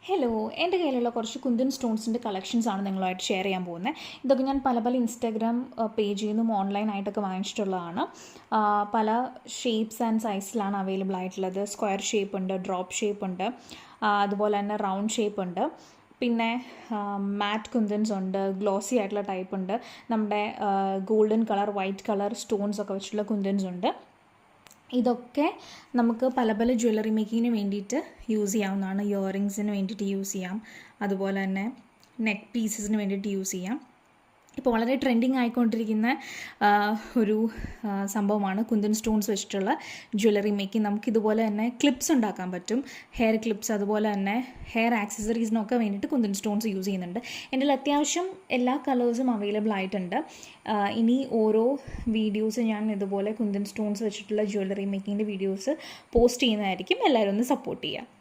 Hello, എൻ്റെ കയ്യിലുള്ള കുറച്ച് കുന്തൻ സ്റ്റോൺസിൻ്റെ കളക്ഷൻസാണ് നിങ്ങളുമായിട്ട് ഷെയർ ചെയ്യാൻ പോകുന്നത്. ഇതൊക്കെ ഞാൻ പല ഇൻസ്റ്റാഗ്രാം പേജിൽ നിന്നും ഓൺലൈനായിട്ടൊക്കെ വാങ്ങിച്ചിട്ടുള്ളതാണ്. പല ഷേപ്സ് ആൻഡ് സൈസിലാണ് അവൈലബിൾ ആയിട്ടുള്ളത്. സ്ക്വയർ ഷേപ്പ് ഉണ്ട്, ഡ്രോപ്പ് ഷേപ്പ് ഉണ്ട്, അതുപോലെ തന്നെ റൗണ്ട് ഷേപ്പ് ഉണ്ട്. പിന്നെ മാറ്റ് കുന്തൻസ് ഉണ്ട്, ഗ്ലോസി ആയിട്ടുള്ള ടൈപ്പ് ഉണ്ട്, നമ്മുടെ golden colour, white colour stones ഒക്കെ വെച്ചിട്ടുള്ള കുന്തൻസ് ഉണ്ട്. ഇതൊക്കെ നമുക്ക് പല ജ്വല്ലറി മേക്കിങ്ങിന് വേണ്ടിയിട്ട് യൂസ് ചെയ്യാവുന്നതാണ്. ഇയറിങ്സിന് വേണ്ടിയിട്ട് യൂസ് ചെയ്യാം, അതുപോലെ തന്നെ നെക്ക് പീസസിന് വേണ്ടിയിട്ട് യൂസ് ചെയ്യാം. ഇപ്പോൾ വളരെ ട്രെൻഡിങ് ആയിക്കൊണ്ടിരിക്കുന്ന ഒരു സംഭവമാണ് കുന്തൻ സ്റ്റോൺസ് വെച്ചിട്ടുള്ള ജ്വല്ലറി മേക്കിംഗ്. നമുക്കിതുപോലെ തന്നെ ക്ലിപ്സ് ഉണ്ടാക്കാൻ പറ്റും, ഹെയർ ക്ലിപ്സ്, അതുപോലെ തന്നെ ഹെയർ ആക്സസറീസിനൊക്കെ വേണ്ടിയിട്ട് കുന്തൻ സ്റ്റോൺസ് യൂസ് ചെയ്യുന്നുണ്ട്. എൻ്റെ അത്യാവശ്യം എല്ലാ കളേഴ്സും അവൈലബിൾ ആയിട്ടുണ്ട്. ഇനി ഓരോ വീഡിയോസ് ഞാൻ ഇതുപോലെ കുന്തൻ സ്റ്റോൺസ് വെച്ചിട്ടുള്ള ജ്വല്ലറി മേക്കിങ്ങിൻ്റെ വീഡിയോസ് പോസ്റ്റ് ചെയ്യുന്നതായിരിക്കും. എല്ലാവരും ഒന്ന് സപ്പോർട്ട് ചെയ്യുക.